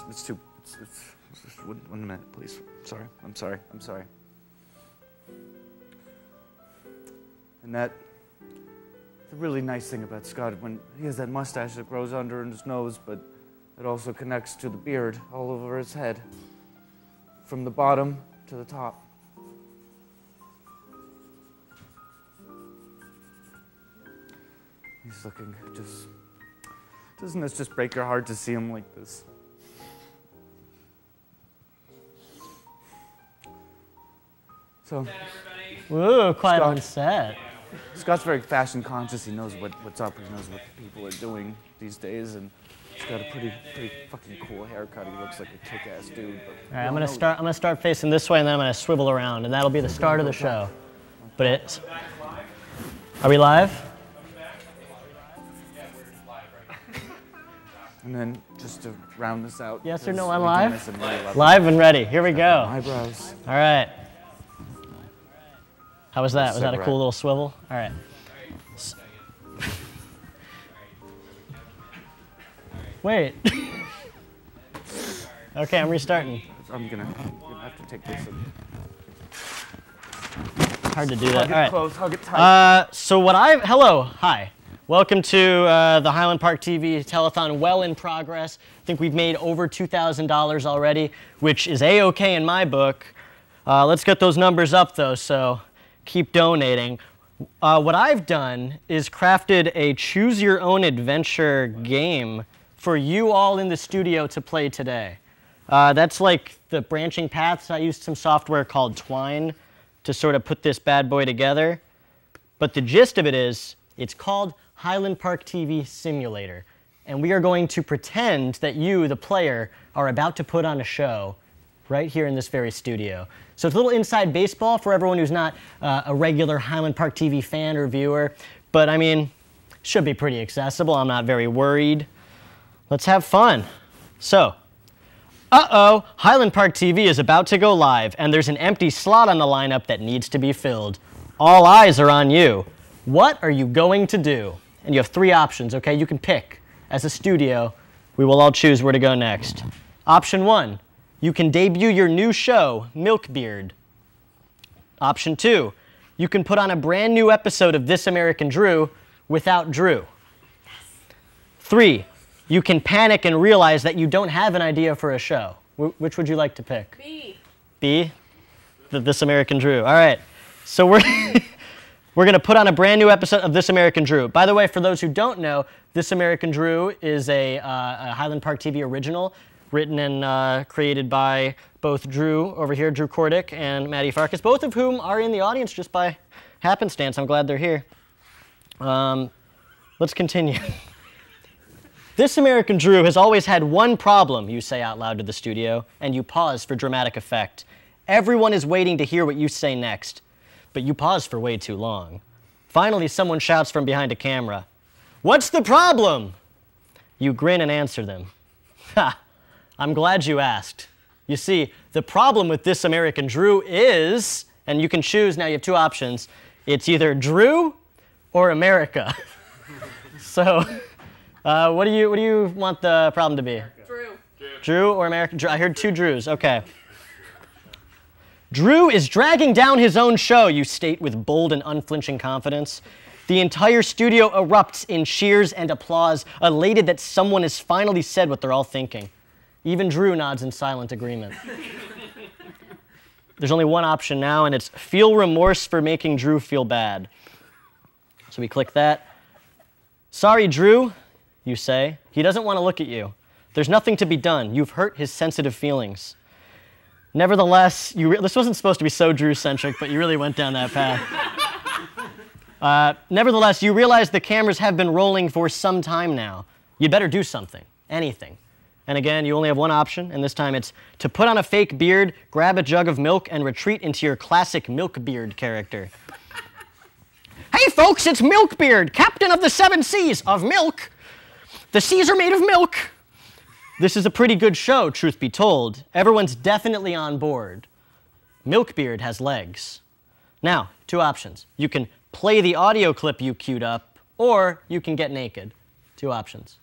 It's too. It's 1 minute, please. I'm sorry. And the really nice thing about Scott, when he has that mustache that grows under his nose, but it also connects to the beard all over his head, from the bottom to the top. He's looking just. Doesn't this just break your heart to see him like this? So, woo, quiet Scott, on set. Scott's very fashion conscious. He knows what's up. He knows what people are doing these days, and he's got a pretty fucking cool haircut. He looks like a kick-ass dude. But All right, I'm gonna start facing this way, and then I'm gonna swivel around, and that'll be the start of the show. But it's. Are we live? And then just to round this out. Yes or no? I'm live. Really Live and ready. Here we go. Eyebrows. All right. How was that? Was that a Cigarette. cool little swivel? All right. Wait. Okay, I'm restarting. I'm gonna have to take this. Hard to do that. Hug it All right. close, hug it tight. Hi. Welcome to the Highland Park TV telethon, well in progress. I think we've made over $2,000 already, which is A-okay in my book. Let's get those numbers up though, so keep donating. What I've done is crafted a choose your own adventure game for you all in the studio to play today. That's like the branching paths. I used some software called Twine to sort of put this bad boy together. But the gist of it is, it's called Highland Park TV Simulator. And we are going to pretend that you, the player, are about to put on a show right here in this very studio. So it's a little inside baseball for everyone who's not a regular Highland Park TV fan or viewer. But I mean, should be pretty accessible. I'm not very worried. Let's have fun. So, Highland Park TV is about to go live, and there's an empty slot on the lineup that needs to be filled. All eyes are on you. What are you going to do? And you have 3 options, okay? You can pick. As a studio, we will all choose where to go next. Option 1, you can debut your new show, Milkbeard. Option 2, you can put on a brand new episode of This American Drew without Drew. 3, you can panic and realize that you don't have an idea for a show. Which would you like to pick? B. B? This American Drew. All right. So we're going to put on a brand new episode of This American Drew. By the way, for those who don't know, This American Drew is a Highland Park TV original written and created by both Drew over here, Drew Cordick, and Maddie Farkas, both of whom are in the audience just by happenstance. I'm glad they're here. Let's continue. This American Drew has always had one problem, you say out loud to the studio, and you pause for dramatic effect. Everyone is waiting to hear what you say next, but you pause for way too long. Finally, someone shouts from behind a camera, "What's the problem?" You grin and answer them. Ha, I'm glad you asked. You see, the problem with This American Drew is, and you can choose, now you have 2 options, it's either Drew or America. So, what do you want the problem to be? Drew. Drew or America? I heard 2 Drews, okay. Drew is dragging down his own show, you state with bold and unflinching confidence. The entire studio erupts in cheers and applause, elated that someone has finally said what they're all thinking. Even Drew nods in silent agreement. There's only one option now, and it's feel remorse for making Drew feel bad. So we click that. Sorry, Drew, you say. He doesn't want to look at you. There's nothing to be done. You've hurt his sensitive feelings. Nevertheless, this wasn't supposed to be so Drew-centric, but you really went down that path. Nevertheless, you realize the cameras have been rolling for some time now. You'd better do something, anything. And again, you only have one option, and this time it's to put on a fake beard, grab a jug of milk, and retreat into your classic Milkbeard character. Hey folks, it's Milkbeard, captain of the 7 seas of milk. The seas are made of milk. This is a pretty good show, truth be told. Everyone's definitely on board. Milkbeard has legs. Now, 2 options. You can play the audio clip you queued up, or you can get naked. 2 options.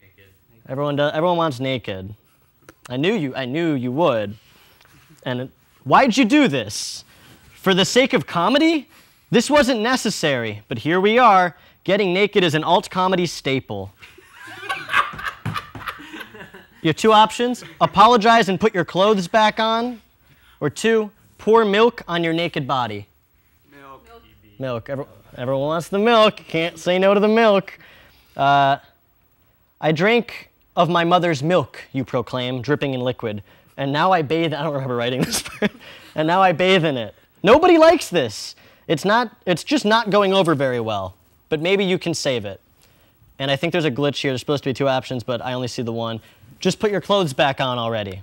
Naked. Everyone wants naked. I knew you would. And why'd you do this? For the sake of comedy? This wasn't necessary, but here we are. Getting naked is an alt comedy staple. You have 2 options. Apologize and put your clothes back on. Or 2, pour milk on your naked body. Milk. Everyone wants the milk. Can't say no to the milk. I drank of my mother's milk, you proclaim, dripping in liquid. And now I bathe. I don't remember writing this part. And now I bathe in it. Nobody likes this. It's just not going over very well. But maybe you can save it. And I think there's a glitch here. There's supposed to be 2 options, but I only see the one. Just put your clothes back on already.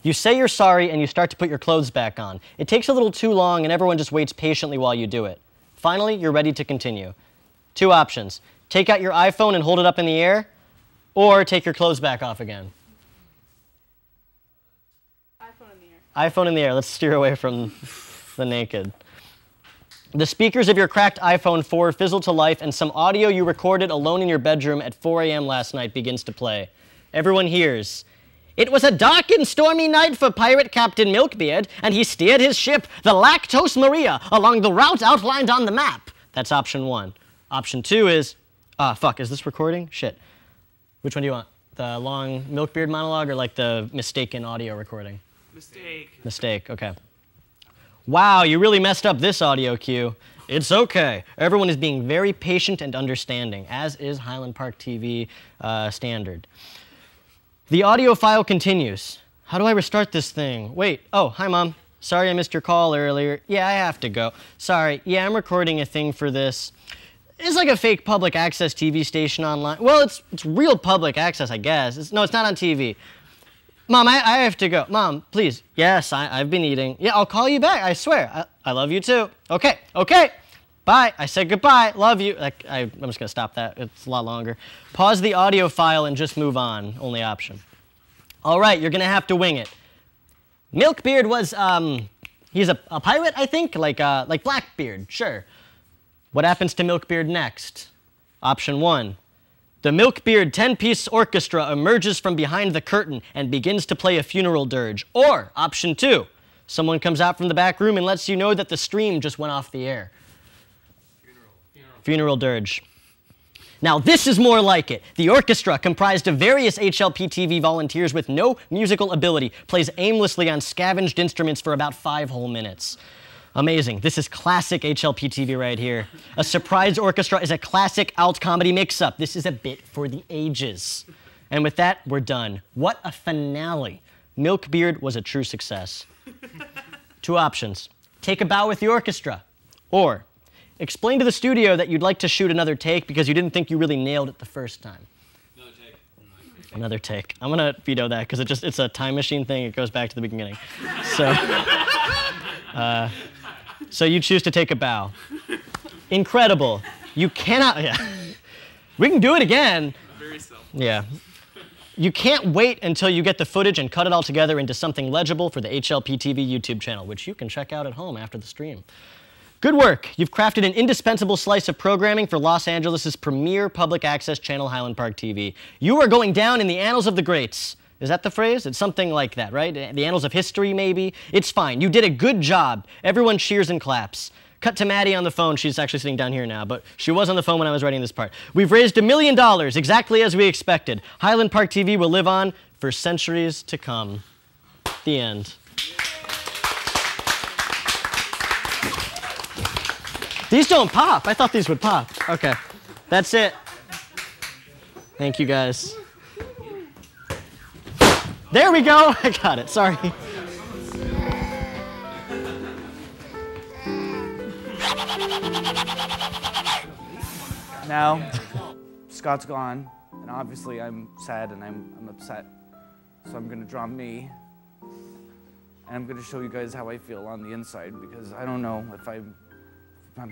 You say you're sorry and you start to put your clothes back on. It takes a little too long and everyone just waits patiently while you do it. Finally, you're ready to continue. 2 options. Take out your iPhone and hold it up in the air, or take your clothes back off again. iPhone in the air. iPhone in the air. Let's steer away from the naked. The speakers of your cracked iPhone 4 fizzle to life and some audio you recorded alone in your bedroom at 4 a.m. last night begins to play. Everyone hears, "It was a dark and stormy night for pirate Captain Milkbeard, and he steered his ship, the Lactose Maria, along the route outlined on the map." That's option 1. Option 2 is, is this recording? Shit. Which one do you want? The long Milkbeard monologue or like the mistaken audio recording? Mistake, okay. Wow, you really messed up this audio cue. It's okay. Everyone is being very patient and understanding, as is Highland Park TV standard. The audio file continues. How do I restart this thing? Wait, hi Mom. Sorry I missed your call earlier. Yeah, I have to go. Sorry, yeah, I'm recording a thing for this. It's like a fake public access TV station online. Well, it's real public access, I guess. No, it's not on TV. Mom, I have to go. Mom, please. Yes, I've been eating. Yeah, I'll call you back, I swear. I love you too. Okay. Bye. I said goodbye. Love you. I'm just going to stop that. It's a lot longer. Pause the audio file and just move on. Only option. All right, you're going to have to wing it. Milkbeard was, he's a pirate, I think? Like Blackbeard, sure. What happens to Milkbeard next? Option 1. The Milkbeard 10-piece orchestra emerges from behind the curtain and begins to play a funeral dirge. Or, option 2. Someone comes out from the back room and lets you know that the stream just went off the air. Funeral dirge. Now this is more like it. The orchestra, comprised of various HLP-TV volunteers with no musical ability, plays aimlessly on scavenged instruments for about 5 whole minutes. Amazing. This is classic HLP-TV right here. A surprise orchestra is a classic alt comedy mix-up. This is a bit for the ages. And with that, we're done. What a finale. Milkbeard was a true success. 2 options. Take a bow with the orchestra. Or explain to the studio that you'd like to shoot another take because you didn't think you really nailed it the first time. Another take. I'm going to veto that because it's a time machine thing. It goes back to the beginning. So you choose to take a bow. Incredible. You cannot, yeah. We can do it again. Very self. Yeah. You can't wait until you get the footage and cut it all together into something legible for the HLP TV YouTube channel, which you can check out at home after the stream. Good work. You've crafted an indispensable slice of programming for Los Angeles' premier public access channel, Highland Park TV. You are going down in the annals of the greats. Is that the phrase? It's something like that, right? The annals of history, maybe? It's fine. You did a good job. Everyone cheers and claps. Cut to Maddie on the phone. She's actually sitting down here now, but she was on the phone when I was writing this part. We've raised $1 million, exactly as we expected. Highland Park TV will live on for centuries to come. The end. These don't pop. I thought these would pop. Okay, that's it. Thank you, guys. There we go. I got it. Sorry. Now, Scott's gone, and obviously I'm sad and I'm upset. So I'm gonna draw me, and I'm gonna show you guys how I feel on the inside, because I don't know if I'm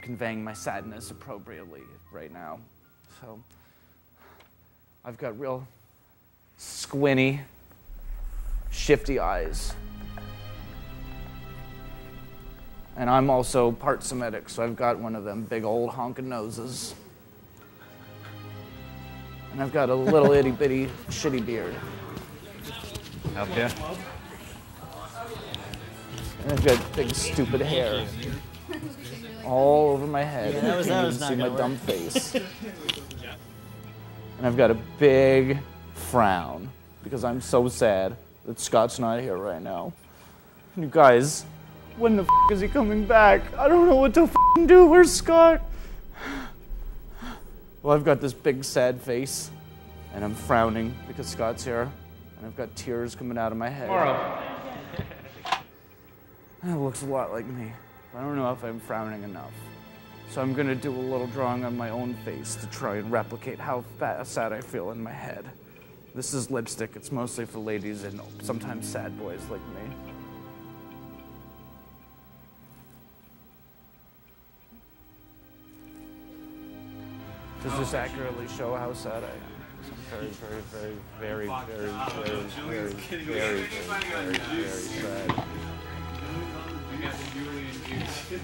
conveying my sadness appropriately right now. So I've got real squinty, shifty eyes. And I'm also part Semitic, so I've got one of them big old honking noses. And I've got a little itty bitty shitty beard. Help ya? And I've got big stupid hair all over my head. Yeah, that was you can not see my gonna dumb work. face. And I've got a big frown because I'm so sad that Scott's not here right now. You guys, when the f is he coming back? I don't know what to f do. Where's Scott? Well, I've got this big sad face, and I'm frowning because Scott's here, and I've got tears coming out of my head. It looks a lot like me. I don't know if I'm frowning enough. So I'm gonna do a little drawing on my own face to try and replicate how sad I feel in my head. This is lipstick. It's mostly for ladies and sometimes sad boys like me. Does this accurately show how sad I am? I'm very sad.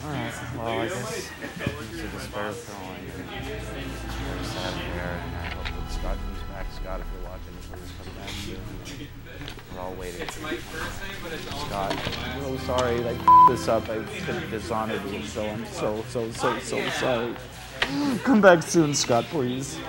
Alright, well, I guess it's a despair throwing and very sad here, and I hope that Scott comes back. Scott, if you're watching, please come back soon. We're all waiting. It's my first name, but it's Scott, I'm so sorry I f***ed this up. I could dishonored you, so I'm so sorry. Come back soon, Scott, please.